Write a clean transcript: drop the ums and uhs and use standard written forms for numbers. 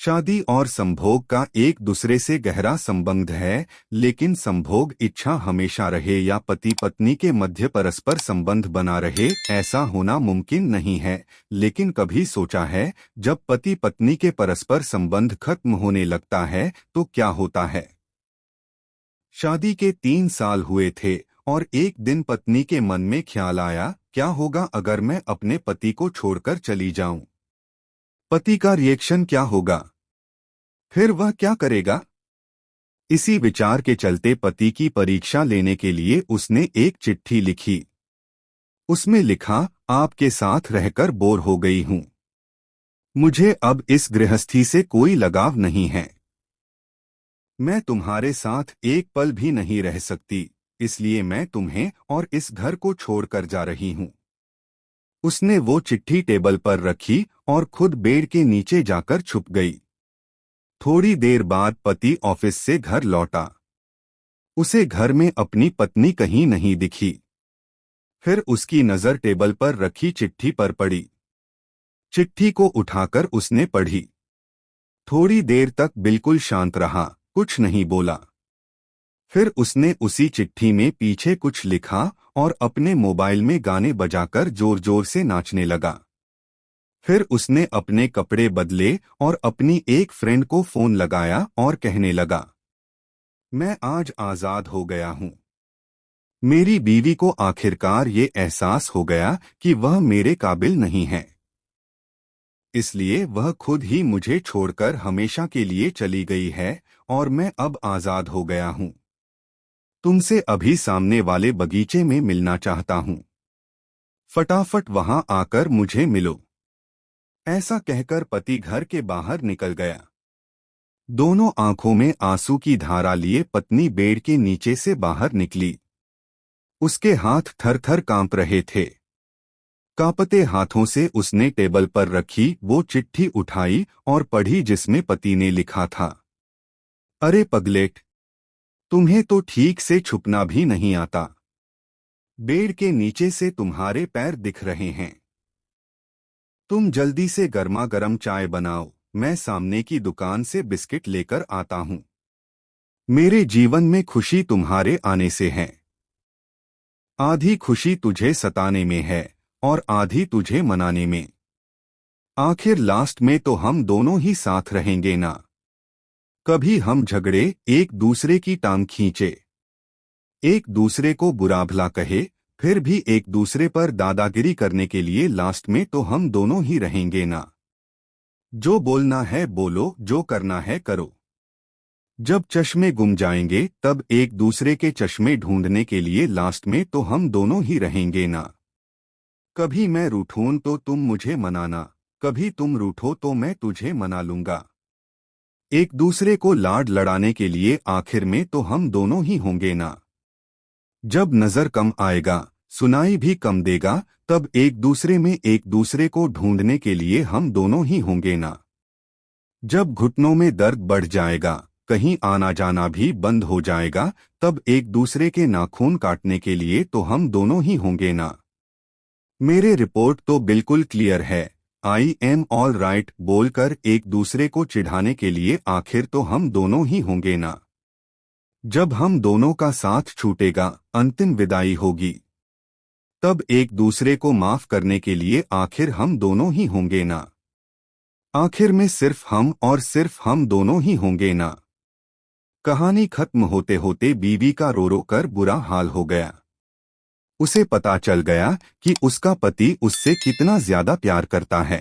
शादी और संभोग का एक दूसरे से गहरा संबंध है, लेकिन संभोग इच्छा हमेशा रहे या पति पत्नी के मध्य परस्पर संबंध बना रहे, ऐसा होना मुमकिन नहीं है। लेकिन कभी सोचा है, जब पति पत्नी के परस्पर संबंध खत्म होने लगता है तो क्या होता है? शादी के 3 साल हुए थे और एक दिन पत्नी के मन में ख्याल आया, क्या होगा अगर मैं अपने पति को छोड़कर चली जाऊं? पति का रिएक्शन क्या होगा? फिर वह क्या करेगा? इसी विचार के चलते पति की परीक्षा लेने के लिए उसने एक चिट्ठी लिखी। उसमें लिखा, आपके साथ रहकर बोर हो गई हूं। मुझे अब इस गृहस्थी से कोई लगाव नहीं है। मैं तुम्हारे साथ एक पल भी नहीं रह सकती, इसलिए मैं तुम्हें और इस घर को छोड़कर जा रही हूं। उसने वो चिट्ठी टेबल पर रखी और खुद बेड के नीचे जाकर छुप गई। थोड़ी देर बाद पति ऑफिस से घर लौटा। उसे घर में अपनी पत्नी कहीं नहीं दिखी। फिर उसकी नजर टेबल पर रखी चिट्ठी पर पड़ी। चिट्ठी को उठाकर उसने पढ़ी। थोड़ी देर तक बिल्कुल शांत रहा, कुछ नहीं बोला। फिर उसने उसी चिट्ठी में पीछे कुछ लिखा और अपने मोबाइल में गाने बजाकर जोर जोर से नाचने लगा। फिर उसने अपने कपड़े बदले और अपनी एक फ्रेंड को फोन लगाया और कहने लगा, मैं आज आजाद हो गया हूं। मेरी बीवी को आखिरकार ये एहसास हो गया कि वह मेरे काबिल नहीं है, इसलिए वह खुद ही मुझे छोड़कर हमेशा के लिए चली गई है और मैं अब आजाद हो गया हूं। तुमसे अभी सामने वाले बगीचे में मिलना चाहता हूं। फटाफट वहां आकर मुझे मिलो। ऐसा कहकर पति घर के बाहर निकल गया। दोनों आंखों में आंसू की धारा लिए पत्नी बेड के नीचे से बाहर निकली। उसके हाथ थर-थर कांप रहे थे। कांपते हाथों से उसने टेबल पर रखी वो चिट्ठी उठाई और पढ़ी जिसमें पति ने लिखा था, अरे पगलेट, तुम्हें तो ठीक से छुपना भी नहीं आता। बेड के नीचे से तुम्हारे पैर दिख रहे हैं। तुम जल्दी से गर्मा गर्म चाय बनाओ, मैं सामने की दुकान से बिस्किट लेकर आता हूं। मेरे जीवन में खुशी तुम्हारे आने से है। आधी खुशी तुझे सताने में है और आधी तुझे मनाने में। आखिर लास्ट में तो हम दोनों ही साथ रहेंगे ना। कभी हम झगड़े, एक दूसरे की टांग खींचे, एक दूसरे को बुरा भला कहे, फिर भी एक दूसरे पर दादागिरी करने के लिए लास्ट में तो हम दोनों ही रहेंगे ना। जो बोलना है बोलो, जो करना है करो। जब चश्मे गुम जाएंगे तब एक दूसरे के चश्मे ढूंढने के लिए लास्ट में तो हम दोनों ही रहेंगे ना। कभी मैं रूठूं तो तुम मुझे मनाना, कभी तुम रूठो तो मैं तुझे मना लूंगा। एक दूसरे को लाड लड़ाने के लिए आखिर में तो हम दोनों ही होंगे ना। जब नजर कम आएगा, सुनाई भी कम देगा, तब एक दूसरे में एक दूसरे को ढूंढने के लिए हम दोनों ही होंगे ना। जब घुटनों में दर्द बढ़ जाएगा, कहीं आना जाना भी बंद हो जाएगा, तब एक दूसरे के नाखून काटने के लिए तो हम दोनों ही होंगे ना। मेरे रिपोर्ट तो बिल्कुल क्लियर है, आई एम ऑल राइट बोलकर एक दूसरे को चिढ़ाने के लिए आखिर तो हम दोनों ही होंगे ना। जब हम दोनों का साथ छूटेगा, अंतिम विदाई होगी, तब एक दूसरे को माफ करने के लिए आखिर हम दोनों ही होंगे ना। आखिर में सिर्फ हम और सिर्फ हम दोनों ही होंगे ना। कहानी खत्म होते होते बीवी का रो रो कर बुरा हाल हो गया। उसे पता चल गया कि उसका पति उससे कितना ज्यादा प्यार करता है।